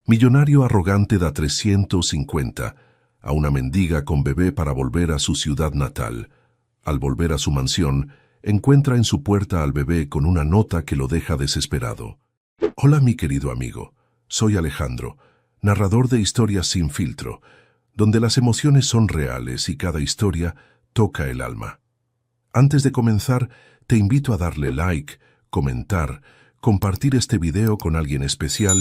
Millonario arrogante da 350 a una mendiga con bebé para volver a su ciudad natal. Al volver a su mansión, encuentra en su puerta al bebé con una nota que lo deja desesperado. Hola, mi querido amigo. Soy Alejandro, narrador de Historias sin filtro, donde las emociones son reales y cada historia toca el alma. Antes de comenzar, te invito a darle like, comentar, compartir este video con alguien especial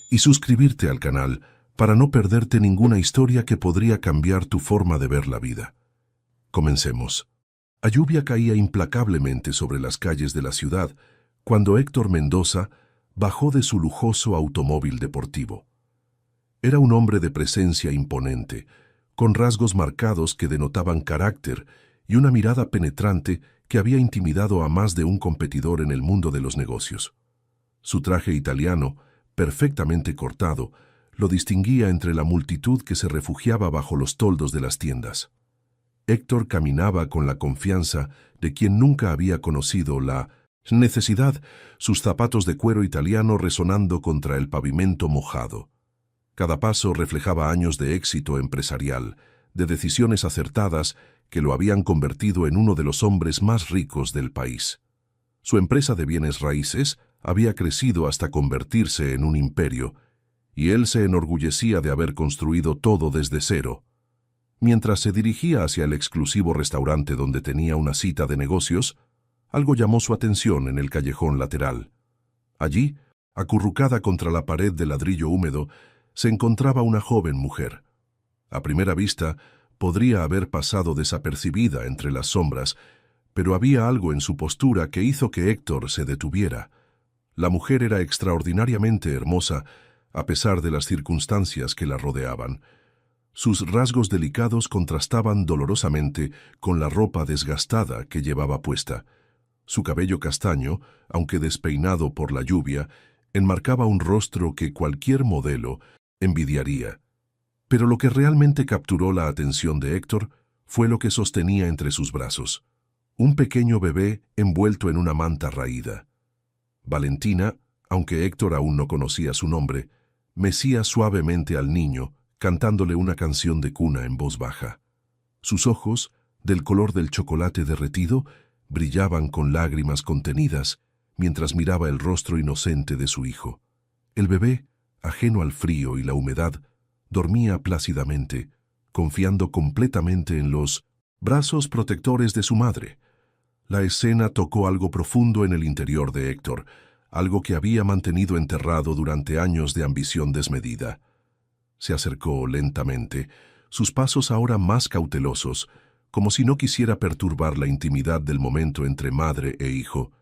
y suscribirte al canal para no perderte ninguna historia que podría cambiar tu forma de ver la vida. Comencemos. La lluvia caía implacablemente sobre las calles de la ciudad cuando Héctor Mendoza bajó de su lujoso automóvil deportivo. Era un hombre de presencia imponente, con rasgos marcados que denotaban carácter y una mirada penetrante que había intimidado a más de un competidor en el mundo de los negocios. Su traje italiano, perfectamente cortado, lo distinguía entre la multitud que se refugiaba bajo los toldos de las tiendas. Héctor caminaba con la confianza de quien nunca había conocido la necesidad, sus zapatos de cuero italiano resonando contra el pavimento mojado. Cada paso reflejaba años de éxito empresarial, de decisiones acertadas que lo habían convertido en uno de los hombres más ricos del país. Su empresa de bienes raíces había crecido hasta convertirse en un imperio, y él se enorgullecía de haber construido todo desde cero. Mientras se dirigía hacia el exclusivo restaurante donde tenía una cita de negocios, algo llamó su atención en el callejón lateral. Allí, acurrucada contra la pared de ladrillo húmedo, se encontraba una joven mujer. A primera vista, podría haber pasado desapercibida entre las sombras, pero había algo en su postura que hizo que Héctor se detuviera. La mujer era extraordinariamente hermosa, a pesar de las circunstancias que la rodeaban. Sus rasgos delicados contrastaban dolorosamente con la ropa desgastada que llevaba puesta. Su cabello castaño, aunque despeinado por la lluvia, enmarcaba un rostro que cualquier modelo envidiaría. Pero lo que realmente capturó la atención de Héctor fue lo que sostenía entre sus brazos. Un pequeño bebé envuelto en una manta raída. Valentina, aunque Héctor aún no conocía su nombre, mecía suavemente al niño, cantándole una canción de cuna en voz baja. Sus ojos, del color del chocolate derretido, brillaban con lágrimas contenidas mientras miraba el rostro inocente de su hijo. El bebé, ajeno al frío y la humedad, dormía plácidamente, confiando completamente en los brazos protectores de su madre. La escena tocó algo profundo en el interior de Héctor, algo que había mantenido enterrado durante años de ambición desmedida. Se acercó lentamente, sus pasos ahora más cautelosos, como si no quisiera perturbar la intimidad del momento entre madre e hijo.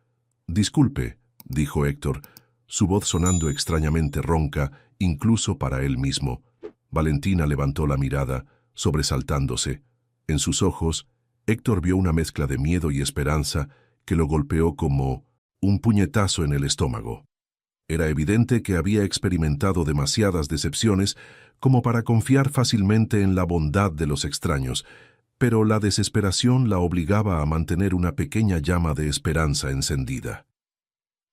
«Disculpe», dijo Héctor, su voz sonando extrañamente ronca, incluso para él mismo. Valentina levantó la mirada, sobresaltándose. En sus ojos, Héctor vio una mezcla de miedo y esperanza que lo golpeó como un puñetazo en el estómago. Era evidente que había experimentado demasiadas decepciones como para confiar fácilmente en la bondad de los extraños, pero la desesperación la obligaba a mantener una pequeña llama de esperanza encendida.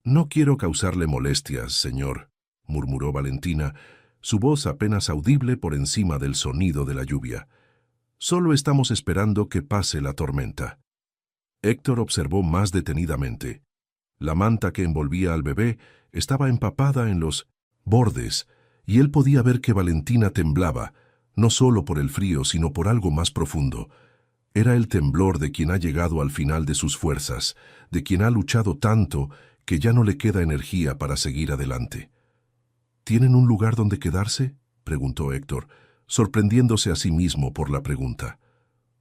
«No quiero causarle molestias, señor», murmuró Valentina, su voz apenas audible por encima del sonido de la lluvia. «Solo estamos esperando que pase la tormenta». Héctor observó más detenidamente. La manta que envolvía al bebé estaba empapada en los bordes, y él podía ver que Valentina temblaba, no solo por el frío, sino por algo más profundo. Era el temblor de quien ha llegado al final de sus fuerzas, de quien ha luchado tanto que ya no le queda energía para seguir adelante. «¿Tienen un lugar donde quedarse?», preguntó Héctor, sorprendiéndose a sí mismo por la pregunta.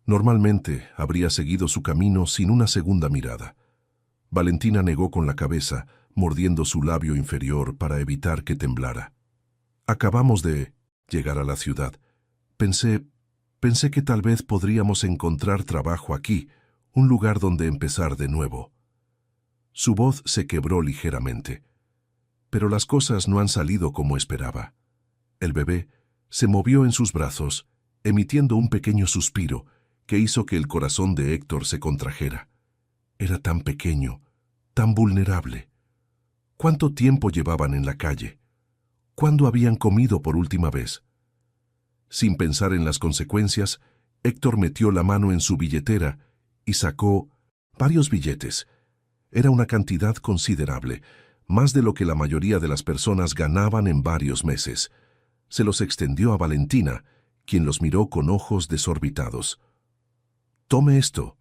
Normalmente habría seguido su camino sin una segunda mirada. Valentina negó con la cabeza, mordiendo su labio inferior para evitar que temblara. «Acabamos de llegar a la ciudad. Pensé que tal vez podríamos encontrar trabajo aquí, un lugar donde empezar de nuevo». Su voz se quebró ligeramente. Pero las cosas no han salido como esperaba. El bebé se movió en sus brazos, emitiendo un pequeño suspiro que hizo que el corazón de Héctor se contrajera. Era tan pequeño, tan vulnerable. ¿Cuánto tiempo llevaban en la calle? ¿Cuándo habían comido por última vez? Sin pensar en las consecuencias, Héctor metió la mano en su billetera y sacó varios billetes. Era una cantidad considerable, más de lo que la mayoría de las personas ganaban en varios meses. Se los extendió a Valentina, quien los miró con ojos desorbitados. «Tome esto»,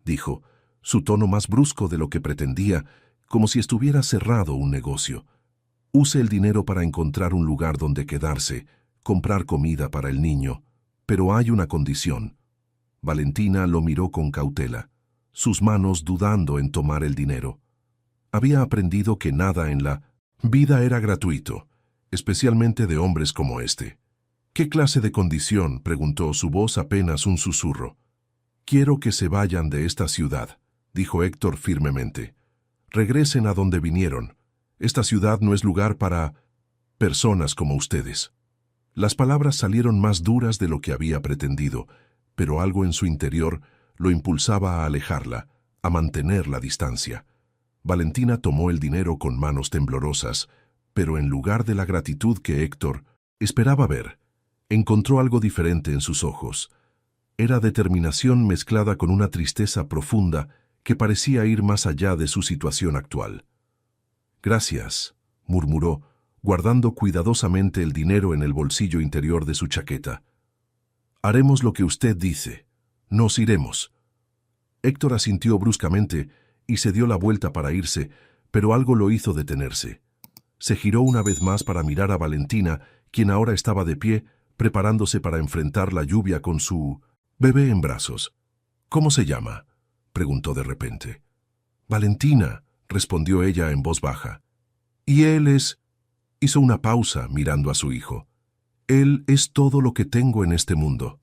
dijo, su tono más brusco de lo que pretendía, como si estuviera cerrado un negocio. «Use el dinero para encontrar un lugar donde quedarse, comprar comida para el niño, pero hay una condición». Valentina lo miró con cautela, sus manos dudando en tomar el dinero. Había aprendido que nada en la vida era gratuito, especialmente de hombres como este. «¿Qué clase de condición?», preguntó, su voz apenas un susurro. «Quiero que se vayan de esta ciudad», dijo Héctor firmemente. «Regresen a donde vinieron. Esta ciudad no es lugar para personas como ustedes». Las palabras salieron más duras de lo que había pretendido, pero algo en su interior lo impulsaba a alejarla, a mantener la distancia. Valentina tomó el dinero con manos temblorosas, pero en lugar de la gratitud que Héctor esperaba ver, encontró algo diferente en sus ojos. Era determinación mezclada con una tristeza profunda que parecía ir más allá de su situación actual. «Gracias», murmuró, guardando cuidadosamente el dinero en el bolsillo interior de su chaqueta. «Haremos lo que usted dice. Nos iremos». Héctor asintió bruscamente y se dio la vuelta para irse, pero algo lo hizo detenerse. Se giró una vez más para mirar a Valentina, quien ahora estaba de pie, preparándose para enfrentar la lluvia con su bebé en brazos. «¿Cómo se llama?», preguntó de repente. «Valentina», respondió ella en voz baja. «Y él es...». Hizo una pausa mirando a su hijo. «Él es todo lo que tengo en este mundo».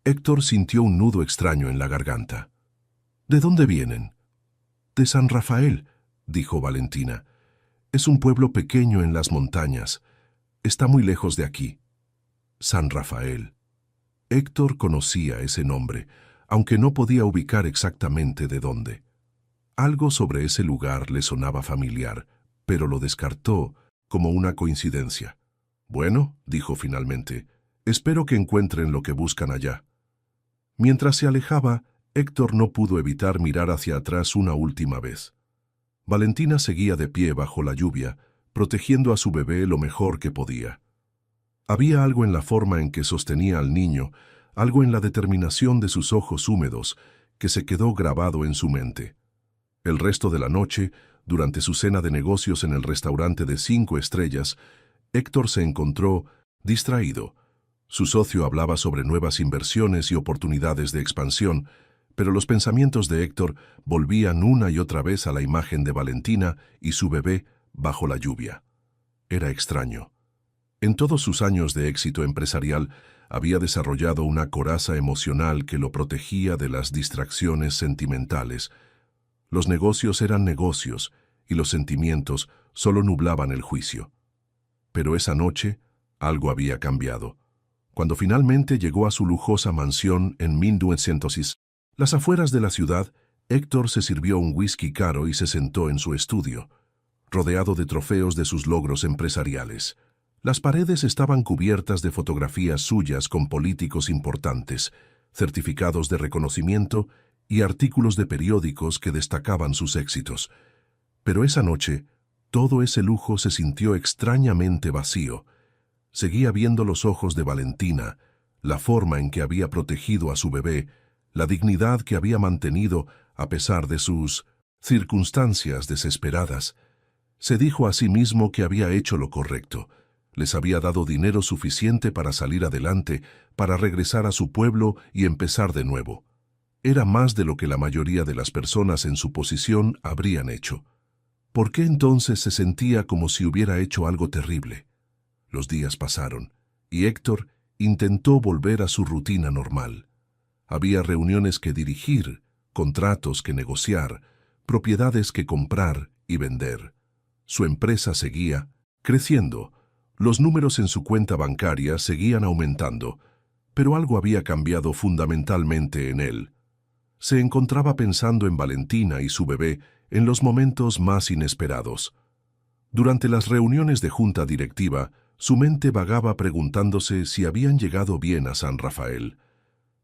Héctor sintió un nudo extraño en la garganta. «¿De dónde vienen?». «De San Rafael», dijo Valentina. «Es un pueblo pequeño en las montañas. Está muy lejos de aquí». San Rafael. Héctor conocía ese nombre, aunque no podía ubicar exactamente de dónde. Algo sobre ese lugar le sonaba familiar, pero lo descartó como una coincidencia. «Bueno», dijo finalmente, «espero que encuentren lo que buscan allá». Mientras se alejaba, Héctor no pudo evitar mirar hacia atrás una última vez. Valentina seguía de pie bajo la lluvia, protegiendo a su bebé lo mejor que podía. Había algo en la forma en que sostenía al niño, algo en la determinación de sus ojos húmedos, que se quedó grabado en su mente. El resto de la noche, durante su cena de negocios en el restaurante de 5 estrellas, Héctor se encontró distraído. Su socio hablaba sobre nuevas inversiones y oportunidades de expansión, pero los pensamientos de Héctor volvían una y otra vez a la imagen de Valentina y su bebé bajo la lluvia. Era extraño. En todos sus años de éxito empresarial, había desarrollado una coraza emocional que lo protegía de las distracciones sentimentales. Los negocios eran negocios y los sentimientos solo nublaban el juicio. Pero esa noche, algo había cambiado. Cuando finalmente llegó a su lujosa mansión en 1900, las afueras de la ciudad, Héctor se sirvió un whisky caro y se sentó en su estudio, rodeado de trofeos de sus logros empresariales. Las paredes estaban cubiertas de fotografías suyas con políticos importantes, certificados de reconocimiento y artículos de periódicos que destacaban sus éxitos. Pero esa noche, todo ese lujo se sintió extrañamente vacío. Seguía viendo los ojos de Valentina, la forma en que había protegido a su bebé, la dignidad que había mantenido a pesar de sus circunstancias desesperadas. Se dijo a sí mismo que había hecho lo correcto. Les había dado dinero suficiente para salir adelante, para regresar a su pueblo y empezar de nuevo. Era más de lo que la mayoría de las personas en su posición habrían hecho. ¿Por qué entonces se sentía como si hubiera hecho algo terrible? Los días pasaron, y Héctor intentó volver a su rutina normal. Había reuniones que dirigir, contratos que negociar, propiedades que comprar y vender. Su empresa seguía creciendo. Los números en su cuenta bancaria seguían aumentando, pero algo había cambiado fundamentalmente en él. Se encontraba pensando en Valentina y su bebé en los momentos más inesperados. Durante las reuniones de junta directiva, Su mente vagaba preguntándose si habían llegado bien a San Rafael.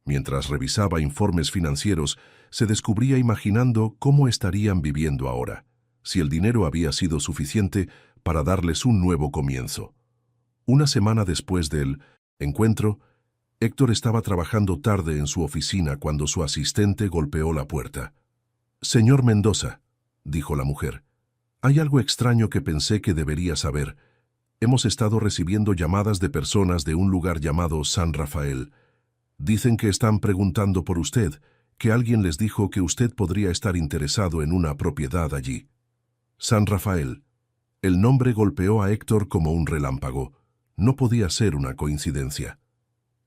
Mientras revisaba informes financieros, se descubría imaginando cómo estarían viviendo ahora, si el dinero había sido suficiente para darles un nuevo comienzo. Una semana después del encuentro, Héctor estaba trabajando tarde en su oficina cuando su asistente golpeó la puerta. «Señor Mendoza», dijo la mujer, «hay algo extraño que pensé que debería saber. Hemos estado recibiendo llamadas de personas de un lugar llamado San Rafael. Dicen que están preguntando por usted, que alguien les dijo que usted podría estar interesado en una propiedad allí». San Rafael. El nombre golpeó a Héctor como un relámpago. No podía ser una coincidencia.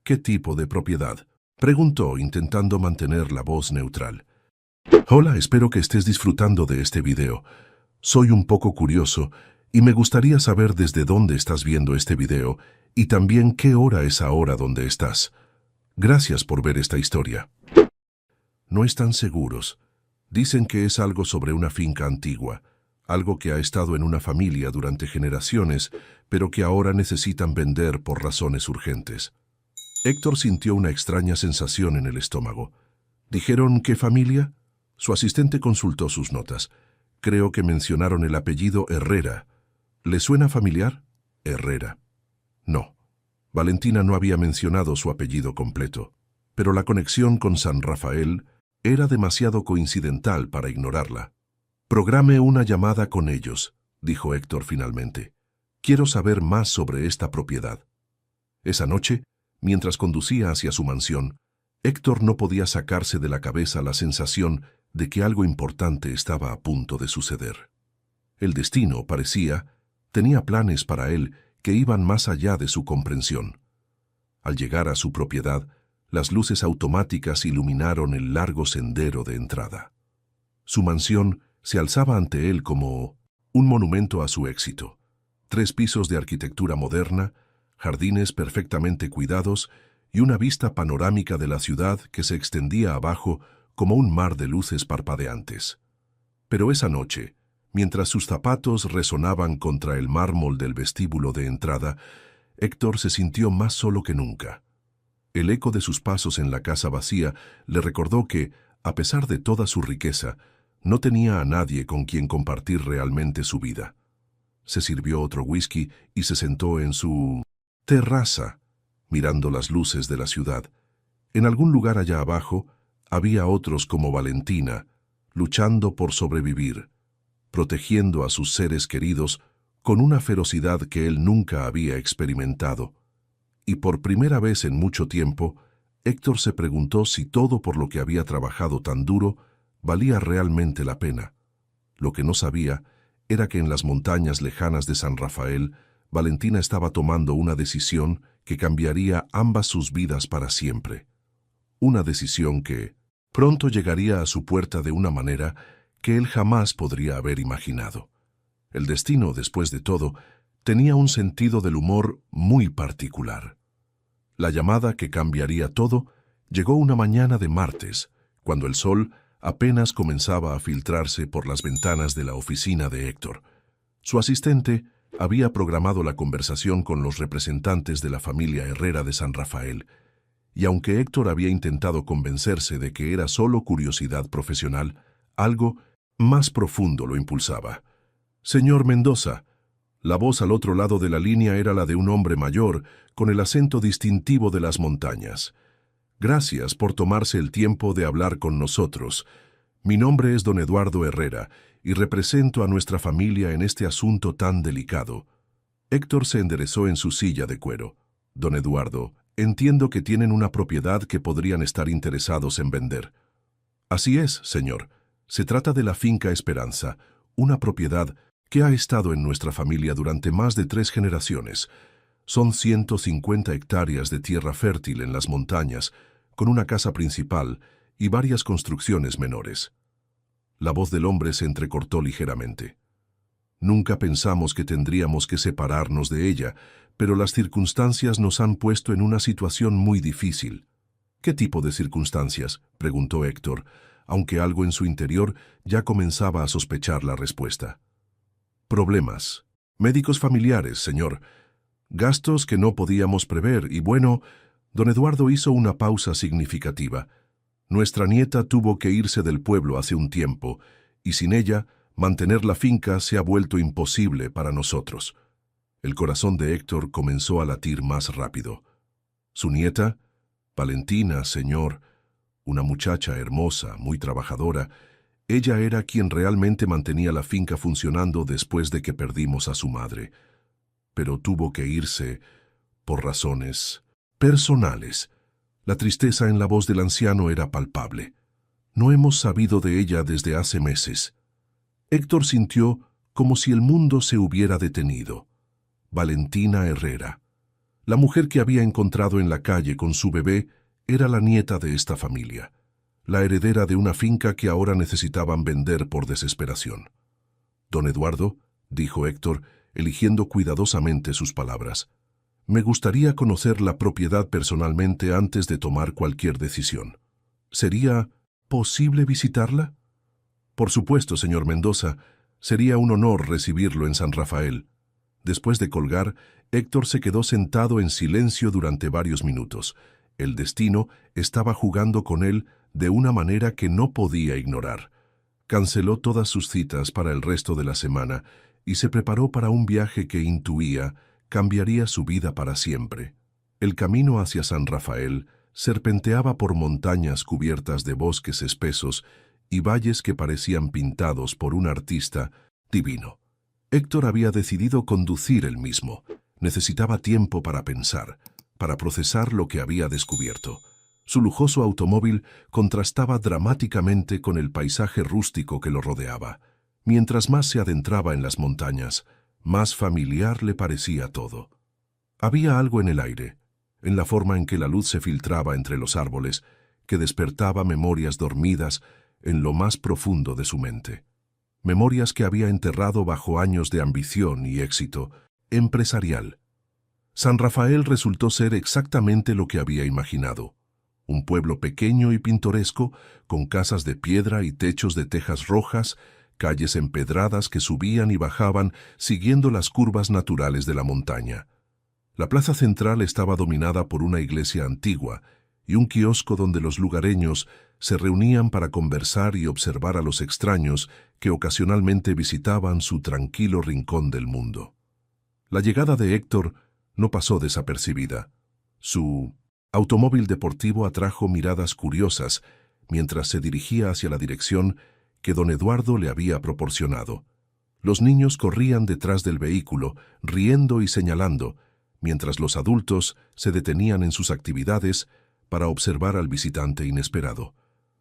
«¿Qué tipo de propiedad?», preguntó, intentando mantener la voz neutral. «Hola, espero que estés disfrutando de este video. Soy un poco curioso y me gustaría saber desde dónde estás viendo este video y también qué hora es ahora donde estás. Gracias por ver esta historia». No están seguros. Dicen que es algo sobre una finca antigua, algo que ha estado en una familia durante generaciones, pero que ahora necesitan vender por razones urgentes. Héctor sintió una extraña sensación en el estómago. ¿Dijeron qué familia? Su asistente consultó sus notas. Creo que mencionaron el apellido Herrera. ¿Le suena familiar? Herrera. No. Valentina no había mencionado su apellido completo, pero la conexión con San Rafael era demasiado coincidental para ignorarla. «Programe una llamada con ellos», dijo Héctor finalmente. «Quiero saber más sobre esta propiedad». Esa noche, mientras conducía hacia su mansión, Héctor no podía sacarse de la cabeza la sensación de que algo importante estaba a punto de suceder. El destino, parecía, tenía planes para él que iban más allá de su comprensión. Al llegar a su propiedad, las luces automáticas iluminaron el largo sendero de entrada. Su mansión se alzaba ante él como un monumento a su éxito. 3 pisos de arquitectura moderna, jardines perfectamente cuidados y una vista panorámica de la ciudad que se extendía abajo como un mar de luces parpadeantes. Pero esa noche, mientras sus zapatos resonaban contra el mármol del vestíbulo de entrada, Héctor se sintió más solo que nunca. El eco de sus pasos en la casa vacía le recordó que, a pesar de toda su riqueza, no tenía a nadie con quien compartir realmente su vida. Se sirvió otro whisky y se sentó en su terraza, mirando las luces de la ciudad. En algún lugar allá abajo había otros como Valentina, luchando por sobrevivir, protegiendo a sus seres queridos con una ferocidad que él nunca había experimentado. Y por primera vez en mucho tiempo, Héctor se preguntó si todo por lo que había trabajado tan duro valía realmente la pena. Lo que no sabía era que en las montañas lejanas de San Rafael, Valentina estaba tomando una decisión que cambiaría ambas sus vidas para siempre. Una decisión que pronto llegaría a su puerta de una manera que él jamás podría haber imaginado. El destino, después de todo, tenía un sentido del humor muy particular. La llamada que cambiaría todo llegó una mañana de martes, cuando el sol apenas comenzaba a filtrarse por las ventanas de la oficina de Héctor. Su asistente había programado la conversación con los representantes de la familia Herrera de San Rafael, y aunque Héctor había intentado convencerse de que era solo curiosidad profesional, algo más profundo lo impulsaba. «Señor Mendoza». La voz al otro lado de la línea era la de un hombre mayor, con el acento distintivo de las montañas. «Gracias por tomarse el tiempo de hablar con nosotros. Mi nombre es don Eduardo Herrera y represento a nuestra familia en este asunto tan delicado». Héctor se enderezó en su silla de cuero. «Don Eduardo, entiendo que tienen una propiedad que podrían estar interesados en vender». «Así es, señor. Se trata de la finca Esperanza, una propiedad que ha estado en nuestra familia durante más de 3 generaciones. Son 150 hectáreas de tierra fértil en las montañas, con una casa principal y varias construcciones menores». La voz del hombre se entrecortó ligeramente. «Nunca pensamos que tendríamos que separarnos de ella, pero las circunstancias nos han puesto en una situación muy difícil». «¿Qué tipo de circunstancias?», preguntó Héctor, aunque algo en su interior ya comenzaba a sospechar la respuesta. «Problemas. Médicos familiares, señor. Gastos que no podíamos prever y bueno, don Eduardo hizo una pausa significativa. Nuestra nieta tuvo que irse del pueblo hace un tiempo y sin ella, mantener la finca se ha vuelto imposible para nosotros. El corazón de Héctor comenzó a latir más rápido. Su nieta, Valentina, señor, una muchacha hermosa, muy trabajadora, ella era quien realmente mantenía la finca funcionando después de que perdimos a su madre. Pero tuvo que irse por razones personales. La tristeza en la voz del anciano era palpable. No hemos sabido de ella desde hace meses. Héctor sintió como si el mundo se hubiera detenido. Valentina Herrera, la mujer que había encontrado en la calle con su bebé, era la nieta de esta familia, la heredera de una finca que ahora necesitaban vender por desesperación. Don Eduardo, dijo Héctor, eligiendo cuidadosamente sus palabras, me gustaría conocer la propiedad personalmente antes de tomar cualquier decisión. ¿Sería posible visitarla? Por supuesto, señor Mendoza, sería un honor recibirlo en San Rafael. Después de colgar, Héctor se quedó sentado en silencio durante varios minutos. El destino estaba jugando con él de una manera que no podía ignorar. Canceló todas sus citas para el resto de la semana y se preparó para un viaje que intuía cambiaría su vida para siempre. El camino hacia San Rafael serpenteaba por montañas cubiertas de bosques espesos y valles que parecían pintados por un artista divino. Héctor había decidido conducir él mismo. Necesitaba tiempo para pensar, para procesar lo que había descubierto. Su lujoso automóvil contrastaba dramáticamente con el paisaje rústico que lo rodeaba. Mientras más se adentraba en las montañas, más familiar le parecía todo. Había algo en el aire, en la forma en que la luz se filtraba entre los árboles, que despertaba memorias dormidas en lo más profundo de su mente. Memorias que había enterrado bajo años de ambición y éxito empresarial. San Rafael resultó ser exactamente lo que había imaginado. Un pueblo pequeño y pintoresco, con casas de piedra y techos de tejas rojas, calles empedradas que subían y bajaban siguiendo las curvas naturales de la montaña. La plaza central estaba dominada por una iglesia antigua y un kiosco donde los lugareños se reunían para conversar y observar a los extraños que ocasionalmente visitaban su tranquilo rincón del mundo. La llegada de Héctor no pasó desapercibida. Su automóvil deportivo atrajo miradas curiosas mientras se dirigía hacia la dirección que don Eduardo le había proporcionado. Los niños corrían detrás del vehículo, riendo y señalando, mientras los adultos se detenían en sus actividades para observar al visitante inesperado.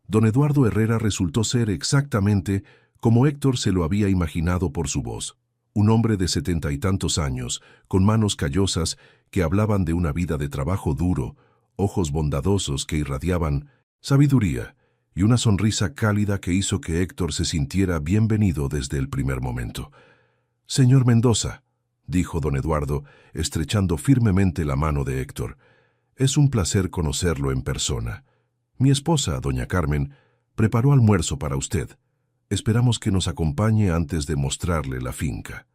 Don Eduardo Herrera resultó ser exactamente como Héctor se lo había imaginado por su voz. Un hombre de 70 y tantos años, con manos callosas que hablaban de una vida de trabajo duro, ojos bondadosos que irradiaban sabiduría y una sonrisa cálida que hizo que Héctor se sintiera bienvenido desde el primer momento. «Señor Mendoza», dijo don Eduardo, estrechando firmemente la mano de Héctor, «es un placer conocerlo en persona. Mi esposa, doña Carmen, preparó almuerzo para usted. Esperamos que nos acompañe antes de mostrarle la finca».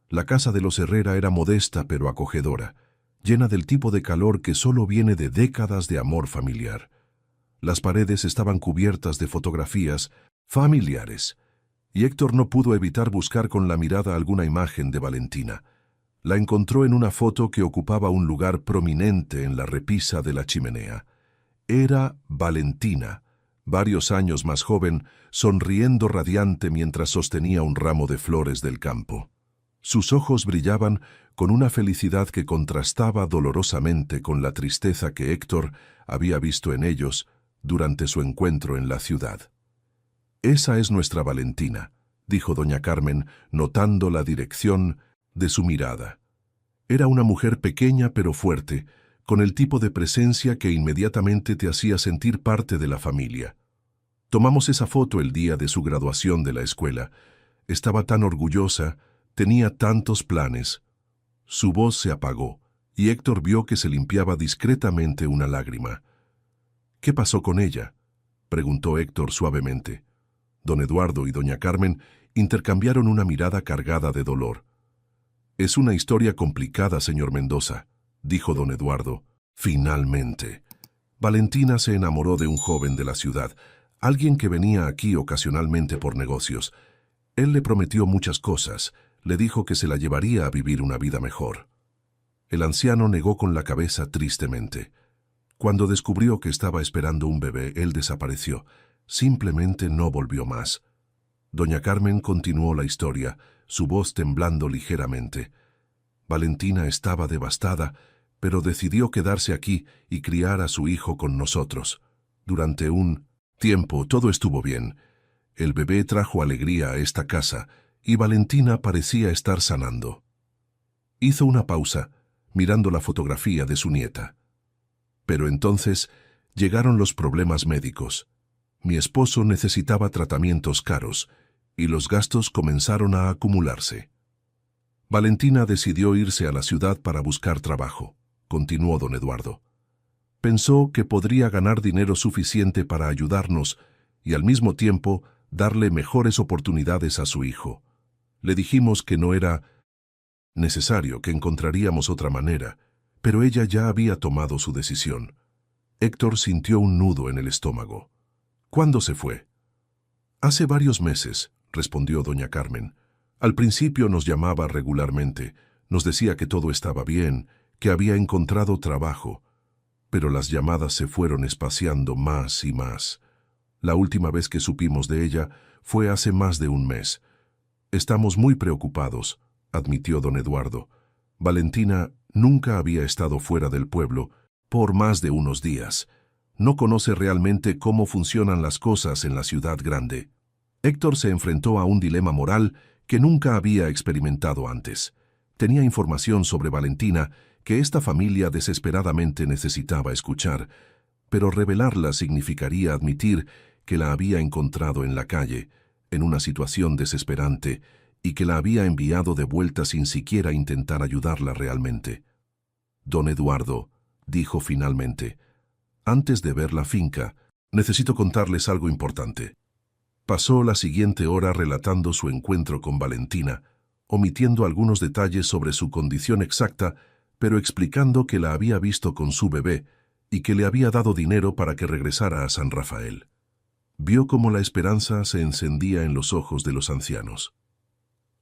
La casa de los Herrera era modesta pero acogedora, llena del tipo de calor que solo viene de décadas de amor familiar. Las paredes estaban cubiertas de fotografías familiares, y Héctor no pudo evitar buscar con la mirada alguna imagen de Valentina. La encontró en una foto que ocupaba un lugar prominente en la repisa de la chimenea. Era Valentina, varios años más joven, sonriendo radiante mientras sostenía un ramo de flores del campo. Sus ojos brillaban con una felicidad que contrastaba dolorosamente con la tristeza que Héctor había visto en ellos durante su encuentro en la ciudad. «Esa es nuestra Valentina», dijo doña Carmen, notando la dirección de su mirada. Era una mujer pequeña pero fuerte, con el tipo de presencia que inmediatamente te hacía sentir parte de la familia. Tomamos esa foto el día de su graduación de la escuela. Estaba tan orgullosa, tenía tantos planes. Su voz se apagó, y Héctor vio que se limpiaba discretamente una lágrima. «¿Qué pasó con ella?», preguntó Héctor suavemente. Don Eduardo y doña Carmen intercambiaron una mirada cargada de dolor. Es una historia complicada, señor Mendoza, dijo don Eduardo. Finalmente. Valentina se enamoró de un joven de la ciudad, alguien que venía aquí ocasionalmente por negocios. Él le prometió muchas cosas, le dijo que se la llevaría a vivir una vida mejor. El anciano negó con la cabeza tristemente. Cuando descubrió que estaba esperando un bebé, él desapareció. Simplemente no volvió más. Doña Carmen continuó la historia, su voz temblando ligeramente. Valentina estaba devastada, pero decidió quedarse aquí y criar a su hijo con nosotros. Durante un tiempo todo estuvo bien. El bebé trajo alegría a esta casa y Valentina parecía estar sanando. Hizo una pausa, mirando la fotografía de su nieta. Pero entonces llegaron los problemas médicos. Mi esposo necesitaba tratamientos caros y los gastos comenzaron a acumularse. Valentina decidió irse a la ciudad para buscar trabajo, continuó don Eduardo. Pensó que podría ganar dinero suficiente para ayudarnos y al mismo tiempo darle mejores oportunidades a su hijo. Le dijimos que no era necesario, que encontraríamos otra manera, pero ella ya había tomado su decisión. Héctor sintió un nudo en el estómago. ¿Cuándo se fue? Hace varios meses, respondió doña Carmen. Al principio nos llamaba regularmente, nos decía que todo estaba bien, que había encontrado trabajo, pero las llamadas se fueron espaciando más y más. La última vez que supimos de ella fue hace más de un mes. Estamos muy preocupados, admitió don Eduardo. Valentina nunca había estado fuera del pueblo por más de unos días. No conoce realmente cómo funcionan las cosas en la ciudad grande. Héctor se enfrentó a un dilema moral que nunca había experimentado antes. Tenía información sobre Valentina que esta familia desesperadamente necesitaba escuchar, pero revelarla significaría admitir que la había encontrado en la calle, en una situación desesperante, y que la había enviado de vuelta sin siquiera intentar ayudarla realmente. Don Eduardo, dijo finalmente, antes de ver la finca, necesito contarles algo importante. Pasó la siguiente hora relatando su encuentro con Valentina, omitiendo algunos detalles sobre su condición exacta, pero explicando que la había visto con su bebé y que le había dado dinero para que regresara a San Rafael. Vio cómo la esperanza se encendía en los ojos de los ancianos.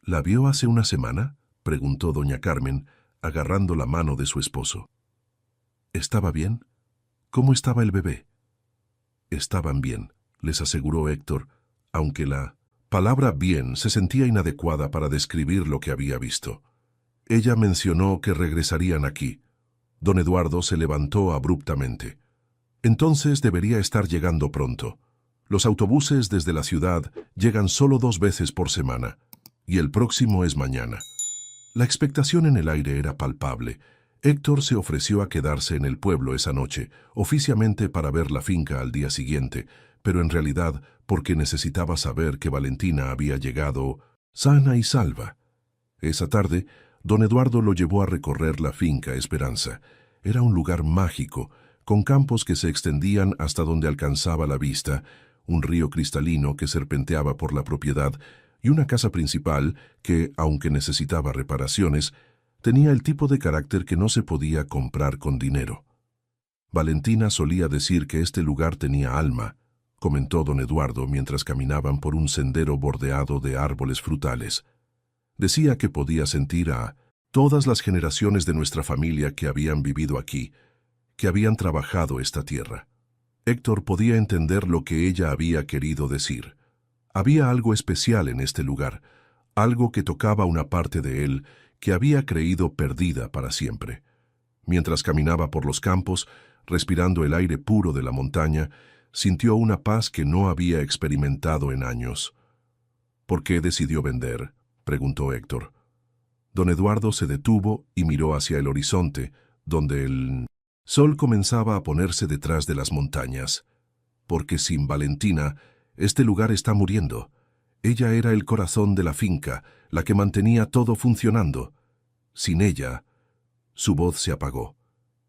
¿La vio hace una semana?, preguntó doña Carmen, agarrando la mano de su esposo. ¿Estaba bien? ¿Cómo estaba el bebé? Estaban bien, les aseguró Héctor, aunque la palabra bien se sentía inadecuada para describir lo que había visto. Ella mencionó que regresarían aquí. Don Eduardo se levantó abruptamente. Entonces debería estar llegando pronto. Los autobuses desde la ciudad llegan solo 2 veces por semana, y el próximo es mañana. La expectación en el aire era palpable. Héctor se ofreció a quedarse en el pueblo esa noche, oficialmente para ver la finca al día siguiente, pero en realidad porque necesitaba saber que Valentina había llegado sana y salva. Esa tarde, don Eduardo lo llevó a recorrer la finca Esperanza. Era un lugar mágico, con campos que se extendían hasta donde alcanzaba la vista, un río cristalino que serpenteaba por la propiedad y una casa principal que, aunque necesitaba reparaciones, tenía el tipo de carácter que no se podía comprar con dinero. Valentina solía decir que este lugar tenía alma, comentó don Eduardo mientras caminaban por un sendero bordeado de árboles frutales. Decía que podía sentir a todas las generaciones de nuestra familia que habían vivido aquí, que habían trabajado esta tierra. Héctor podía entender lo que ella había querido decir. Había algo especial en este lugar, algo que tocaba una parte de él que había creído perdida para siempre. Mientras caminaba por los campos, respirando el aire puro de la montaña, sintió una paz que no había experimentado en años. ¿Por qué decidió vender?, preguntó Héctor. Don Eduardo se detuvo y miró hacia el horizonte, donde el sol comenzaba a ponerse detrás de las montañas. Porque sin Valentina, este lugar está muriendo. Ella era el corazón de la finca, la que mantenía todo funcionando. Sin ella, su voz se apagó.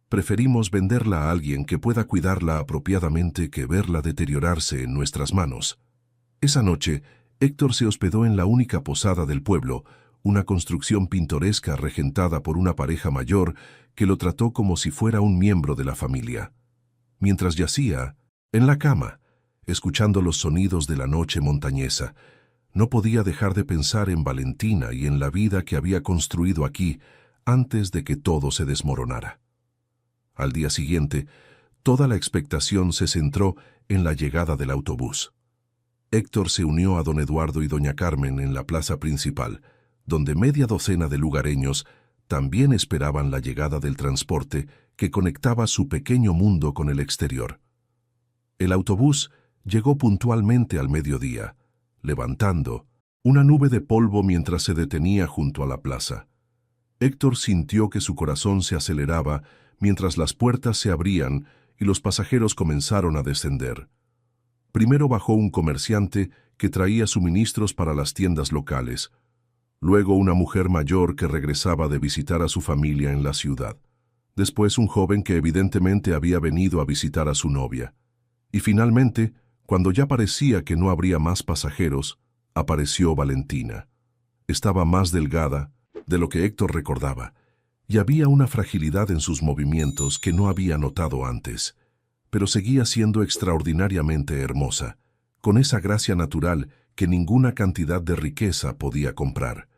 Preferimos venderla a alguien que pueda cuidarla apropiadamente que verla deteriorarse en nuestras manos. Esa noche, Héctor se hospedó en la única posada del pueblo, una construcción pintoresca regentada por una pareja mayor que lo trató como si fuera un miembro de la familia. Mientras yacía, en la cama, escuchando los sonidos de la noche montañesa, no podía dejar de pensar en Valentina y en la vida que había construido aquí antes de que todo se desmoronara. Al día siguiente, toda la expectación se centró en la llegada del autobús. Héctor se unió a don Eduardo y doña Carmen en la plaza principal, donde media docena de lugareños también esperaban la llegada del transporte que conectaba su pequeño mundo con el exterior. El autobús llegó puntualmente al mediodía, levantando una nube de polvo mientras se detenía junto a la plaza. Héctor sintió que su corazón se aceleraba mientras las puertas se abrían y los pasajeros comenzaron a descender. Primero bajó un comerciante que traía suministros para las tiendas locales, luego una mujer mayor que regresaba de visitar a su familia en la ciudad, después un joven que evidentemente había venido a visitar a su novia, y finalmente, cuando ya parecía que no habría más pasajeros, apareció Valentina. Estaba más delgada de lo que Héctor recordaba, y había una fragilidad en sus movimientos que no había notado antes, pero seguía siendo extraordinariamente hermosa, con esa gracia natural que ninguna cantidad de riqueza podía comprar.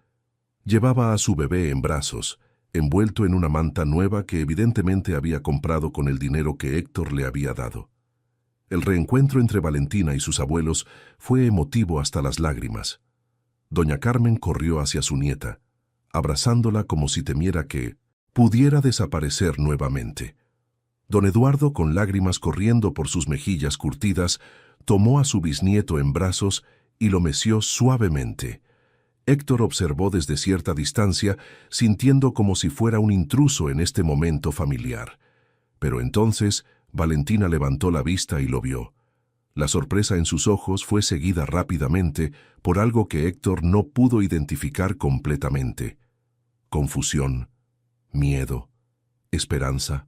Llevaba a su bebé en brazos, envuelto en una manta nueva que evidentemente había comprado con el dinero que Héctor le había dado. El reencuentro entre Valentina y sus abuelos fue emotivo hasta las lágrimas. Doña Carmen corrió hacia su nieta, abrazándola como si temiera que pudiera desaparecer nuevamente. Don Eduardo, con lágrimas corriendo por sus mejillas curtidas, tomó a su bisnieto en brazos y lo meció suavemente. Héctor observó desde cierta distancia, sintiendo como si fuera un intruso en este momento familiar. Pero entonces Valentina levantó la vista y lo vio. La sorpresa en sus ojos fue seguida rápidamente por algo que Héctor no pudo identificar completamente. Confusión, miedo, esperanza.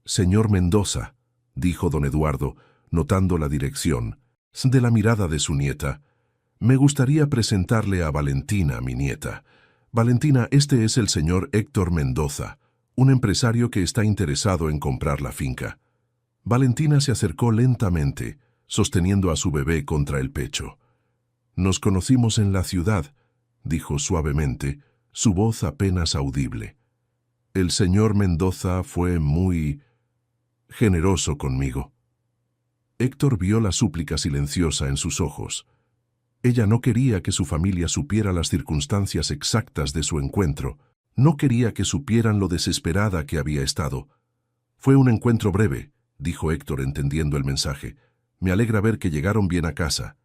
«Señor Mendoza», dijo don Eduardo, notando la dirección de la mirada de su nieta, «me gustaría presentarle a Valentina, mi nieta. Valentina, este es el señor Héctor Mendoza, un empresario que está interesado en comprar la finca». Valentina se acercó lentamente, sosteniendo a su bebé contra el pecho. «Nos conocimos en la ciudad», dijo suavemente, su voz apenas audible. «El señor Mendoza fue muy generoso conmigo». Héctor vio la súplica silenciosa en sus ojos. Ella no quería que su familia supiera las circunstancias exactas de su encuentro. No quería que supieran lo desesperada que había estado. «Fue un encuentro breve», dijo Héctor entendiendo el mensaje. «Me alegra ver que llegaron bien a casa».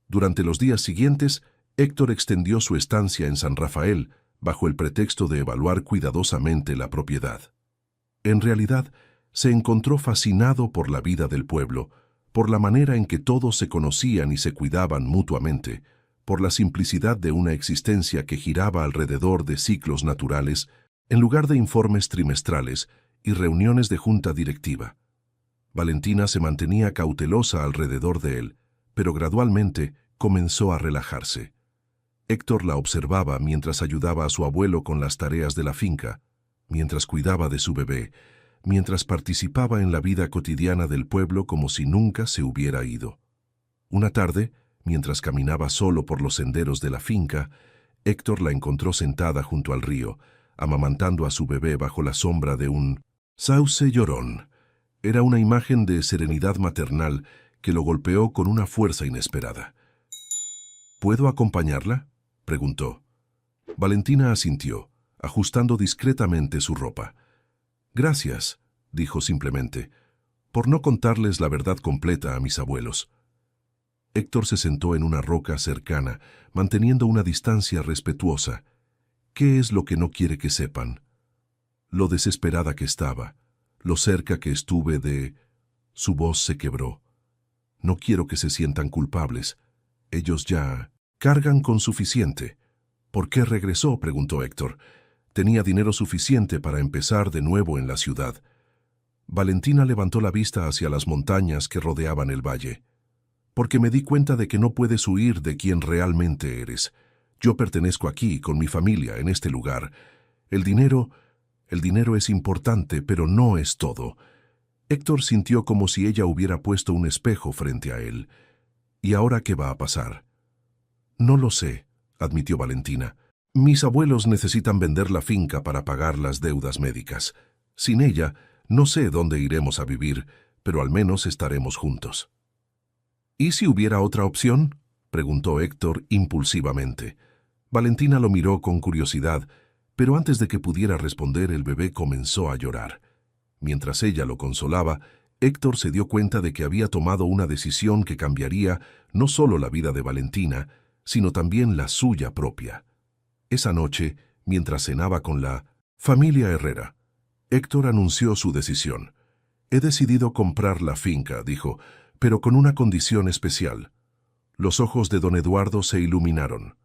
Durante los días siguientes, Héctor extendió su estancia en San Rafael bajo el pretexto de evaluar cuidadosamente la propiedad. En realidad, se encontró fascinado por la vida del pueblo, por la manera en que todos se conocían y se cuidaban mutuamente, por la simplicidad de una existencia que giraba alrededor de ciclos naturales, en lugar de informes trimestrales y reuniones de junta directiva. Valentina se mantenía cautelosa alrededor de él, pero gradualmente comenzó a relajarse. Héctor la observaba mientras ayudaba a su abuelo con las tareas de la finca, mientras cuidaba de su bebé, mientras participaba en la vida cotidiana del pueblo como si nunca se hubiera ido. Una tarde, mientras caminaba solo por los senderos de la finca, Héctor la encontró sentada junto al río, amamantando a su bebé bajo la sombra de un sauce llorón. Era una imagen de serenidad maternal que lo golpeó con una fuerza inesperada. «¿Puedo acompañarla?», preguntó. Valentina asintió, ajustando discretamente su ropa. «Gracias», dijo simplemente, «por no contarles la verdad completa a mis abuelos». Héctor se sentó en una roca cercana, manteniendo una distancia respetuosa. ¿Qué es lo que no quiere que sepan? Lo desesperada que estaba, lo cerca que estuve de... Su voz se quebró. «No quiero que se sientan culpables. Ellos ya cargan con suficiente». «¿Por qué regresó?», preguntó Héctor. «Tenía dinero suficiente para empezar de nuevo en la ciudad». Valentina levantó la vista hacia las montañas que rodeaban el valle. «Porque me di cuenta de que no puedes huir de quien realmente eres. Yo pertenezco aquí, con mi familia, en este lugar. El dinero es importante, pero no es todo. Héctor sintió como si ella hubiera puesto un espejo frente a él. ¿Y ahora qué va a pasar? No lo sé, admitió Valentina. Mis abuelos necesitan vender la finca para pagar las deudas médicas. Sin ella, no sé dónde iremos a vivir, pero al menos estaremos juntos. ¿Y si hubiera otra opción?, preguntó Héctor impulsivamente. Valentina lo miró con curiosidad, pero antes de que pudiera responder, el bebé comenzó a llorar. Mientras ella lo consolaba, Héctor se dio cuenta de que había tomado una decisión que cambiaría no solo la vida de Valentina, sino también la suya propia. Esa noche, mientras cenaba con la familia Herrera, Héctor anunció su decisión. «He decidido comprar la finca», dijo, «pero con una condición especial». Los ojos de don Eduardo se iluminaron.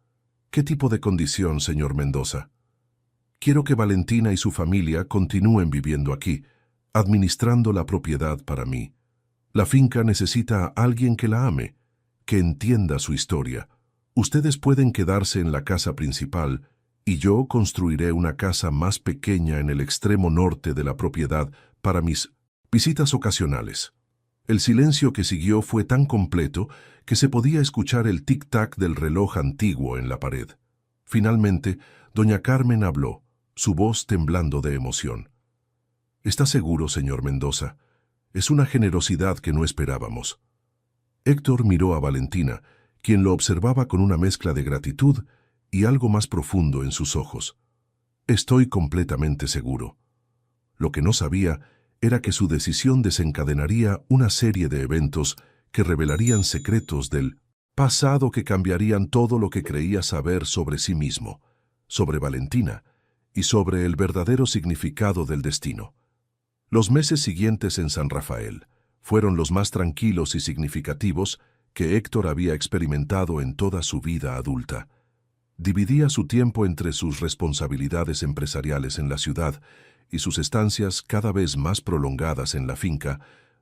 «¿Qué tipo de condición, señor Mendoza?» «Quiero que Valentina y su familia continúen viviendo aquí, administrando la propiedad para mí. La finca necesita a alguien que la ame, que entienda su historia. Ustedes pueden quedarse en la casa principal y yo construiré una casa más pequeña en el extremo norte de la propiedad para mis visitas ocasionales». El silencio que siguió fue tan completo que se podía escuchar el tic-tac del reloj antiguo en la pared. Finalmente, doña Carmen habló, su voz temblando de emoción. «¿Está seguro, señor Mendoza? Es una generosidad que no esperábamos». Héctor miró a Valentina, quien lo observaba con una mezcla de gratitud y algo más profundo en sus ojos. «Estoy completamente seguro». Lo que no sabía era que su decisión desencadenaría una serie de eventos que revelarían secretos del pasado que cambiarían todo lo que creía saber sobre sí mismo, sobre Valentina y sobre el verdadero significado del destino. Los meses siguientes en San Rafael fueron los más tranquilos y significativos que Héctor había experimentado en toda su vida adulta. Dividía su tiempo entre sus responsabilidades empresariales en la ciudad y sus estancias cada vez más prolongadas en la finca,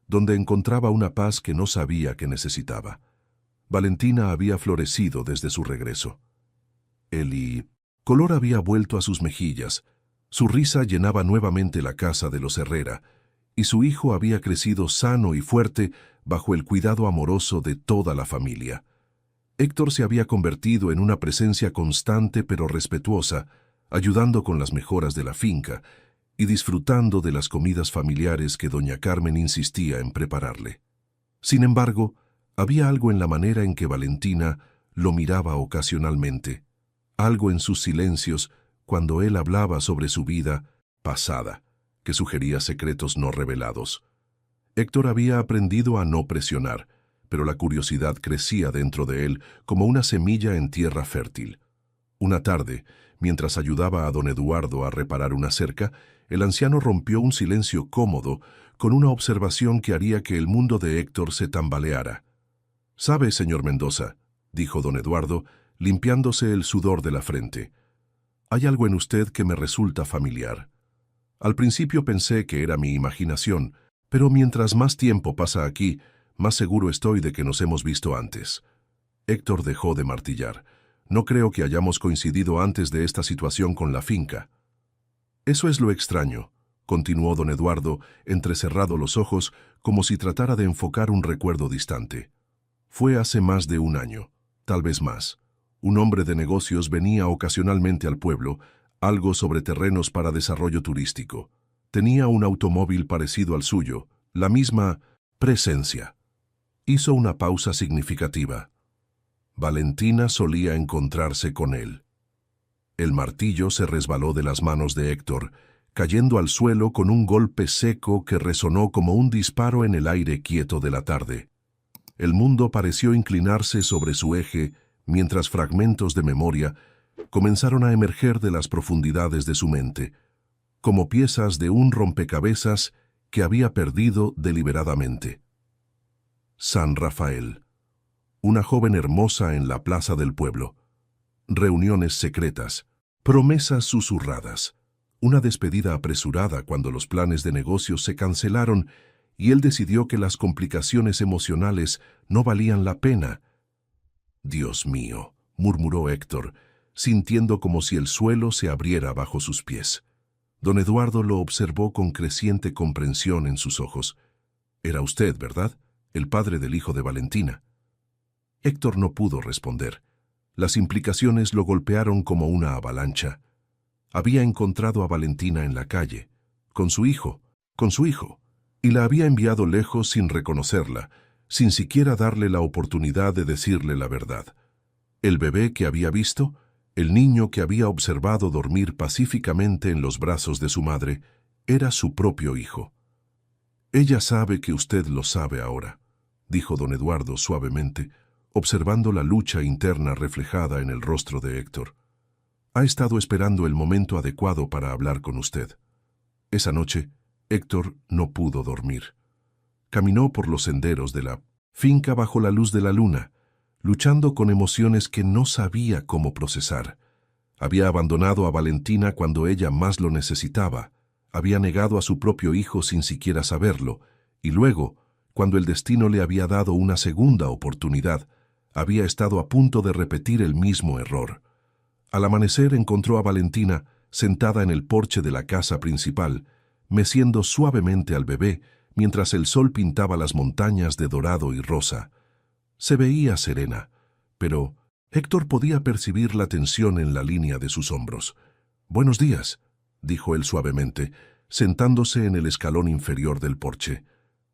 donde encontraba una paz que no sabía que necesitaba. Valentina había florecido desde su regreso. El color había vuelto a sus mejillas, su risa llenaba nuevamente la casa de los Herrera, y su hijo había crecido sano y fuerte bajo el cuidado amoroso de toda la familia. Héctor se había convertido en una presencia constante pero respetuosa, ayudando con las mejoras de la finca y disfrutando de las comidas familiares que doña Carmen insistía en prepararle. Sin embargo, había algo en la manera en que Valentina lo miraba ocasionalmente, algo en sus silencios cuando él hablaba sobre su vida pasada, que sugería secretos no revelados. Héctor había aprendido a no presionar, pero la curiosidad crecía dentro de él como una semilla en tierra fértil. Una tarde, mientras ayudaba a don Eduardo a reparar una cerca, el anciano rompió un silencio cómodo con una observación que haría que el mundo de Héctor se tambaleara. «¿Sabe, señor Mendoza?», dijo don Eduardo, limpiándose el sudor de la frente. «Hay algo en usted que me resulta familiar. Al principio pensé que era mi imaginación, pero mientras más tiempo pasa aquí, más seguro estoy de que nos hemos visto antes». Héctor dejó de martillar. «No creo que hayamos coincidido antes de esta situación con la finca». «Eso es lo extraño», continuó don Eduardo, entrecerrado los ojos como si tratara de enfocar un recuerdo distante. «Fue hace más de un año, tal vez más. Un hombre de negocios venía ocasionalmente al pueblo, algo sobre terrenos para desarrollo turístico. Tenía un automóvil parecido al suyo, la misma presencia». Hizo una pausa significativa. Valentina solía encontrarse con él. El martillo se resbaló de las manos de Héctor, cayendo al suelo con un golpe seco que resonó como un disparo en el aire quieto de la tarde. El mundo pareció inclinarse sobre su eje mientras fragmentos de memoria comenzaron a emerger de las profundidades de su mente, como piezas de un rompecabezas que había perdido deliberadamente. San Rafael. Una joven hermosa en la plaza del pueblo. Reuniones secretas, promesas susurradas, una despedida apresurada cuando los planes de negocios se cancelaron y él decidió que las complicaciones emocionales no valían la pena. «Dios mío», murmuró Héctor, sintiendo como si el suelo se abriera bajo sus pies. Don Eduardo lo observó con creciente comprensión en sus ojos. «Era usted, ¿verdad? El padre del hijo de Valentina». Héctor no pudo responder. Las implicaciones lo golpearon como una avalancha. Había encontrado a Valentina en la calle, con su hijo, y la había enviado lejos sin reconocerla, sin siquiera darle la oportunidad de decirle la verdad. El bebé que había visto, el niño que había observado dormir pacíficamente en los brazos de su madre, era su propio hijo. «Ella sabe que usted lo sabe ahora», dijo don Eduardo suavemente, observando la lucha interna reflejada en el rostro de Héctor. «Ha estado esperando el momento adecuado para hablar con usted». Esa noche, Héctor no pudo dormir. Caminó por los senderos de la finca bajo la luz de la luna, luchando con emociones que no sabía cómo procesar. Había abandonado a Valentina cuando ella más lo necesitaba, había negado a su propio hijo sin siquiera saberlo, y luego, cuando el destino le había dado una segunda oportunidad, había estado a punto de repetir el mismo error. Al amanecer encontró a Valentina sentada en el porche de la casa principal, meciendo suavemente al bebé mientras el sol pintaba las montañas de dorado y rosa. Se veía serena, pero Héctor podía percibir la tensión en la línea de sus hombros. «Buenos días», dijo él suavemente, sentándose en el escalón inferior del porche.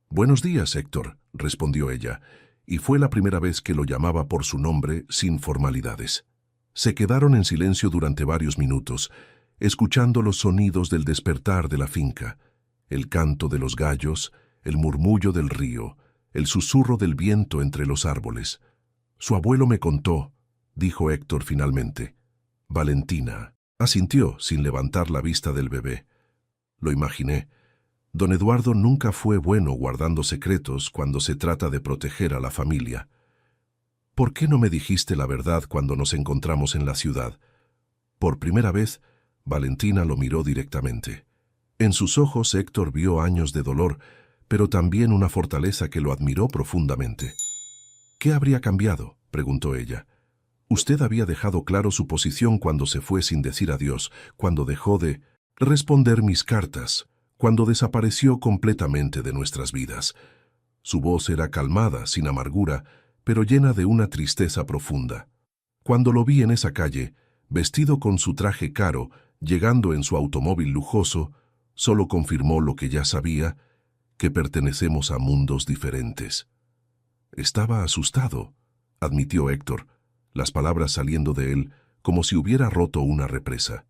«Buenos días, Héctor», respondió ella, y fue la primera vez que lo llamaba por su nombre sin formalidades. Se quedaron en silencio durante varios minutos, escuchando los sonidos del despertar de la finca, el canto de los gallos, el murmullo del río, el susurro del viento entre los árboles. «Su abuelo me contó», dijo Héctor finalmente. «Valentina», asintió sin levantar la vista del bebé. «Lo imaginé. Don Eduardo nunca fue bueno guardando secretos cuando se trata de proteger a la familia. ¿Por qué no me dijiste la verdad cuando nos encontramos en la ciudad?» Por primera vez, Valentina lo miró directamente. En sus ojos Héctor vio años de dolor, pero también una fortaleza que lo admiró profundamente. «¿Qué habría cambiado?», preguntó ella. «Usted había dejado claro su posición cuando se fue sin decir adiós, cuando dejó de responder mis cartas, cuando desapareció completamente de nuestras vidas». Su voz era calmada, sin amargura, pero llena de una tristeza profunda. «Cuando lo vi en esa calle, vestido con su traje caro, llegando en su automóvil lujoso, solo confirmó lo que ya sabía, que pertenecemos a mundos diferentes». «Estaba asustado», admitió Héctor, las palabras saliendo de él como si hubiera roto una represa.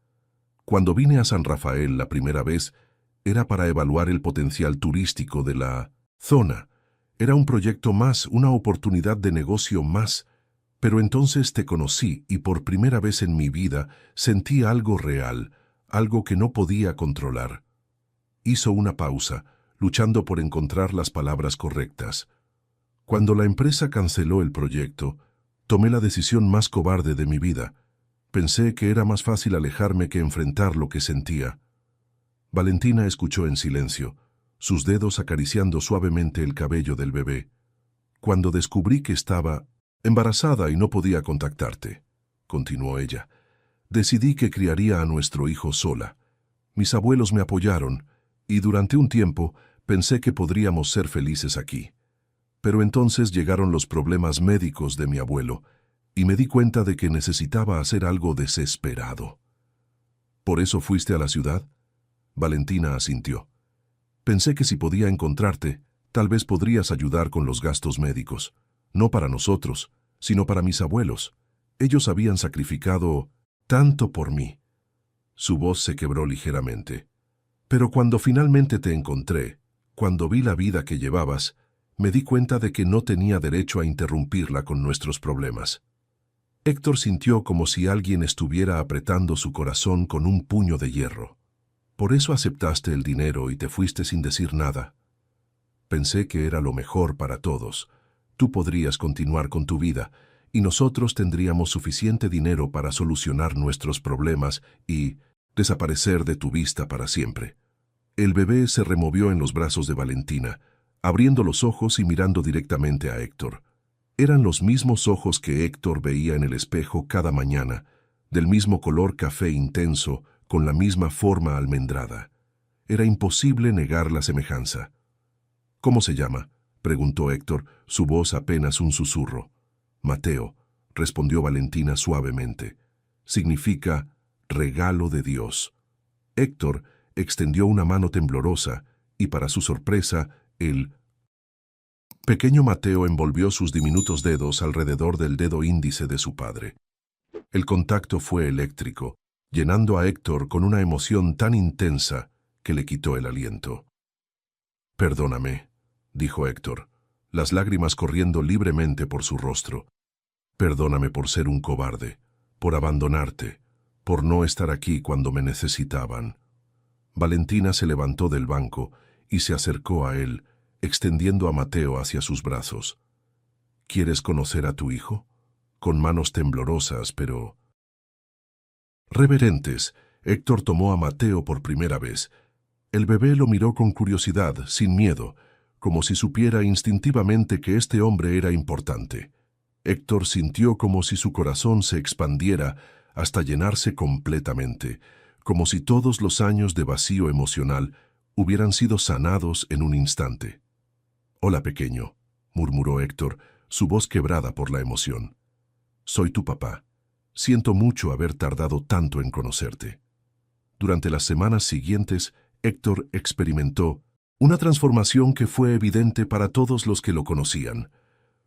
«Cuando vine a San Rafael la primera vez, era para evaluar el potencial turístico de la zona. Era un proyecto más, una oportunidad de negocio más. Pero entonces te conocí y por primera vez en mi vida sentí algo real, algo que no podía controlar». Hizo una pausa, luchando por encontrar las palabras correctas. «Cuando la empresa canceló el proyecto, tomé la decisión más cobarde de mi vida. Pensé que era más fácil alejarme que enfrentar lo que sentía». Valentina escuchó en silencio, sus dedos acariciando suavemente el cabello del bebé. «Cuando descubrí que estaba embarazada y no podía contactarte», continuó ella, «decidí que criaría a nuestro hijo sola. Mis abuelos me apoyaron, y durante un tiempo pensé que podríamos ser felices aquí. Pero entonces llegaron los problemas médicos de mi abuelo, y me di cuenta de que necesitaba hacer algo desesperado». «¿Por eso fuiste a la ciudad?». Valentina asintió. «Pensé que si podía encontrarte, tal vez podrías ayudar con los gastos médicos. No para nosotros, sino para mis abuelos. Ellos habían sacrificado tanto por mí». Su voz se quebró ligeramente. «Pero cuando finalmente te encontré, cuando vi la vida que llevabas, me di cuenta de que no tenía derecho a interrumpirla con nuestros problemas». Héctor sintió como si alguien estuviera apretando su corazón con un puño de hierro. «¿Por eso aceptaste el dinero y te fuiste sin decir nada?». «Pensé que era lo mejor para todos. Tú podrías continuar con tu vida, y nosotros tendríamos suficiente dinero para solucionar nuestros problemas y desaparecer de tu vista para siempre». El bebé se removió en los brazos de Valentina, abriendo los ojos y mirando directamente a Héctor. Eran los mismos ojos que Héctor veía en el espejo cada mañana, del mismo color café intenso, con la misma forma almendrada. Era imposible negar la semejanza. «¿Cómo se llama?», preguntó Héctor, su voz apenas un susurro. «Mateo», respondió Valentina suavemente. «Significa regalo de Dios». Héctor extendió una mano temblorosa y, para su sorpresa, el pequeño Mateo envolvió sus diminutos dedos alrededor del dedo índice de su padre. El contacto fue eléctrico, llenando a Héctor con una emoción tan intensa que le quitó el aliento. «Perdóname», dijo Héctor, las lágrimas corriendo libremente por su rostro. «Perdóname por ser un cobarde, por abandonarte, por no estar aquí cuando me necesitaban». Valentina se levantó del banco y se acercó a él, extendiendo a Mateo hacia sus brazos. «¿Quieres conocer a tu hijo?», con manos temblorosas, pero reverentes, Héctor tomó a Mateo por primera vez. El bebé lo miró con curiosidad, sin miedo, como si supiera instintivamente que este hombre era importante. Héctor sintió como si su corazón se expandiera hasta llenarse completamente, como si todos los años de vacío emocional hubieran sido sanados en un instante. «Hola, pequeño», murmuró Héctor, su voz quebrada por la emoción. «Soy tu papá. Siento mucho haber tardado tanto en conocerte». Durante las semanas siguientes, Héctor experimentó una transformación que fue evidente para todos los que lo conocían.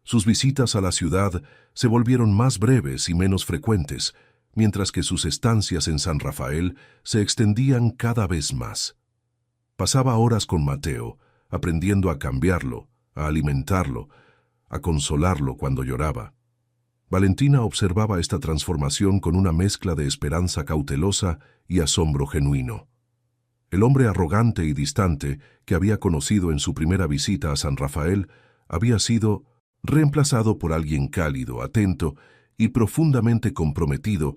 Sus visitas a la ciudad se volvieron más breves y menos frecuentes, mientras que sus estancias en San Rafael se extendían cada vez más. Pasaba horas con Mateo, aprendiendo a cambiarlo, a alimentarlo, a consolarlo cuando lloraba. Valentina observaba esta transformación con una mezcla de esperanza cautelosa y asombro genuino. El hombre arrogante y distante que había conocido en su primera visita a San Rafael había sido reemplazado por alguien cálido, atento y profundamente comprometido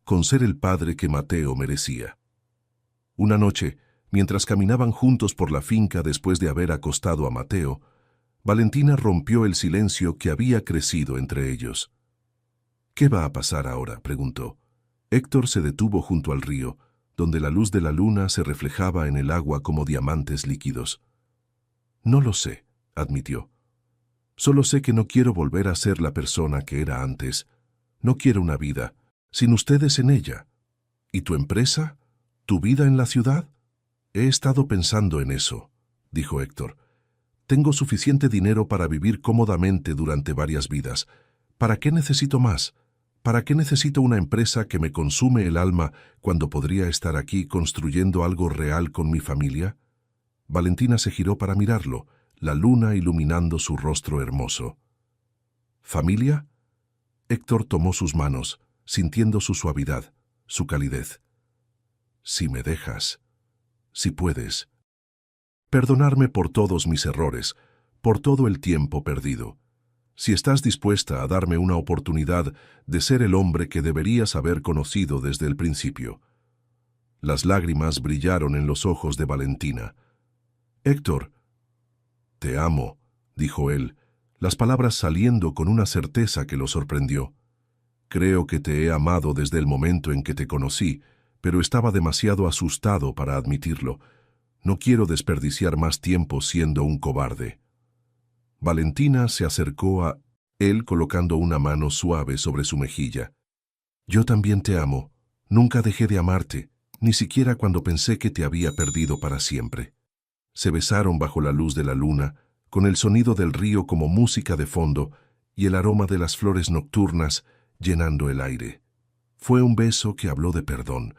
con ser el padre que Mateo merecía. Una noche, mientras caminaban juntos por la finca después de haber acostado a Mateo, Valentina rompió el silencio que había crecido entre ellos. «¿Qué va a pasar ahora?», preguntó. Héctor se detuvo junto al río, donde la luz de la luna se reflejaba en el agua como diamantes líquidos. «No lo sé», admitió. «Solo sé que no quiero volver a ser la persona que era antes. No quiero una vida sin ustedes en ella. ¿Y tu empresa? ¿Tu vida en la ciudad?». «He estado pensando en eso», dijo Héctor. «Tengo suficiente dinero para vivir cómodamente durante varias vidas. ¿Para qué necesito más? ¿Para qué necesito una empresa que me consume el alma cuando podría estar aquí construyendo algo real con mi familia?». Valentina se giró para mirarlo, la luna iluminando su rostro hermoso. «¿Familia?». Héctor tomó sus manos, sintiendo su suavidad, su calidez. «Si me dejas, si puedes. Perdonarme por todos mis errores, por todo el tiempo perdido. Si estás dispuesta a darme una oportunidad de ser el hombre que deberías haber conocido desde el principio». Las lágrimas brillaron en los ojos de Valentina. «Héctor». «Te amo», dijo él, las palabras saliendo con una certeza que lo sorprendió. «Creo que te he amado desde el momento en que te conocí, pero estaba demasiado asustado para admitirlo. No quiero desperdiciar más tiempo siendo un cobarde». Valentina se acercó a él colocando una mano suave sobre su mejilla. «Yo también te amo. Nunca dejé de amarte, ni siquiera cuando pensé que te había perdido para siempre». Se besaron bajo la luz de la luna, con el sonido del río como música de fondo y el aroma de las flores nocturnas llenando el aire. Fue un beso que habló de perdón,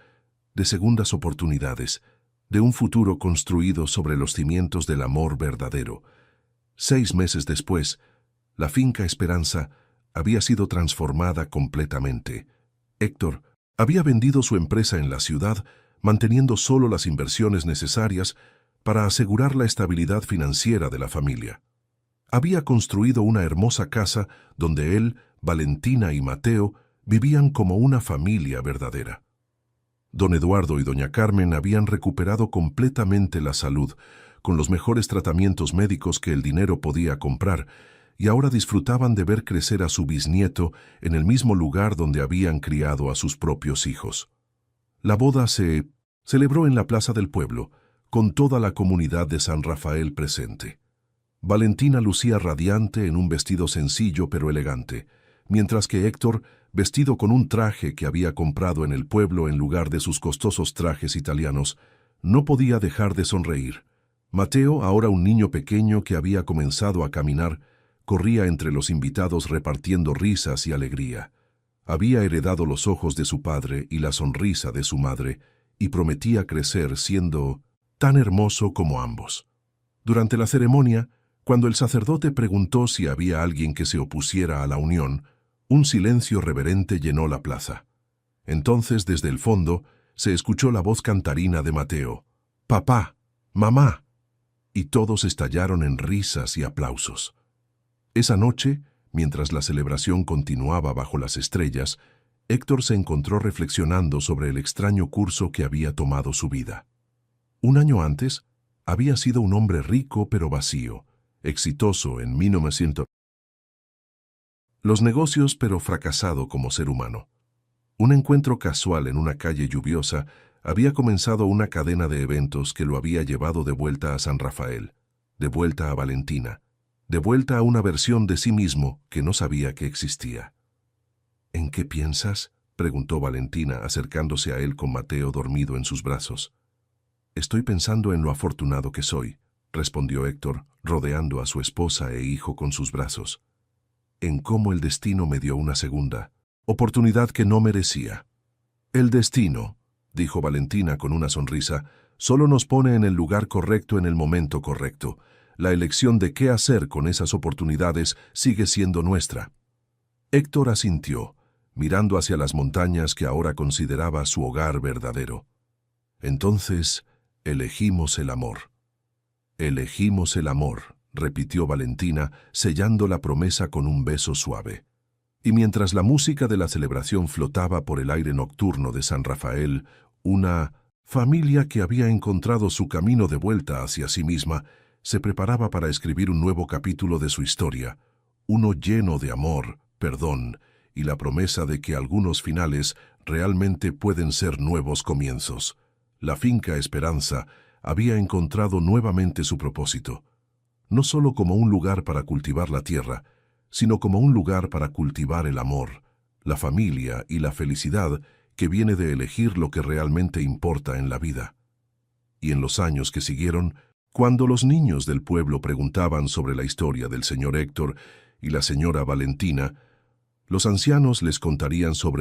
de segundas oportunidades, de un futuro construido sobre los cimientos del amor verdadero. 6 meses después, la finca Esperanza había sido transformada completamente. Héctor había vendido su empresa en la ciudad, manteniendo solo las inversiones necesarias para asegurar la estabilidad financiera de la familia. Había construido una hermosa casa donde él, Valentina y Mateo vivían como una familia verdadera. Don Eduardo y doña Carmen habían recuperado completamente la salud, con los mejores tratamientos médicos que el dinero podía comprar, y ahora disfrutaban de ver crecer a su bisnieto en el mismo lugar donde habían criado a sus propios hijos. La boda se celebró en la plaza del pueblo, con toda la comunidad de San Rafael presente. Valentina lucía radiante en un vestido sencillo pero elegante, mientras que Héctor, vestido con un traje que había comprado en el pueblo en lugar de sus costosos trajes italianos, no podía dejar de sonreír. Mateo, ahora un niño pequeño que había comenzado a caminar, corría entre los invitados repartiendo risas y alegría. Había heredado los ojos de su padre y la sonrisa de su madre, y prometía crecer siendo tan hermoso como ambos. Durante la ceremonia, cuando el sacerdote preguntó si había alguien que se opusiera a la unión, un silencio reverente llenó la plaza. Entonces, desde el fondo, se escuchó la voz cantarina de Mateo: «¡Papá! ¡Mamá!», y todos estallaron en risas y aplausos. Esa noche, mientras la celebración continuaba bajo las estrellas, Héctor se encontró reflexionando sobre el extraño curso que había tomado su vida. Un año antes, había sido un hombre rico pero vacío, exitoso en 1900. Los negocios pero fracasado como ser humano. Un encuentro casual en una calle lluviosa había comenzado una cadena de eventos que lo había llevado de vuelta a San Rafael, de vuelta a Valentina, de vuelta a una versión de sí mismo que no sabía que existía. «¿En qué piensas?», preguntó Valentina, acercándose a él con Mateo dormido en sus brazos. «Estoy pensando en lo afortunado que soy», respondió Héctor, rodeando a su esposa e hijo con sus brazos. «En cómo el destino me dio una segunda oportunidad que no merecía». «El destino», dijo Valentina con una sonrisa, «solo nos pone en el lugar correcto en el momento correcto. La elección de qué hacer con esas oportunidades sigue siendo nuestra». Héctor asintió, mirando hacia las montañas que ahora consideraba su hogar verdadero. «Entonces, elegimos el amor». «Elegimos el amor», repitió Valentina, sellando la promesa con un beso suave. Y mientras la música de la celebración flotaba por el aire nocturno de San Rafael, una familia que había encontrado su camino de vuelta hacia sí misma se preparaba para escribir un nuevo capítulo de su historia, uno lleno de amor, perdón y la promesa de que algunos finales realmente pueden ser nuevos comienzos. La finca Esperanza había encontrado nuevamente su propósito, no solo como un lugar para cultivar la tierra, sino como un lugar para cultivar el amor, la familia y la felicidad que viene de elegir lo que realmente importa en la vida. Y en los años que siguieron, cuando los niños del pueblo preguntaban sobre la historia del señor Héctor y la señora Valentina, los ancianos les contarían sobre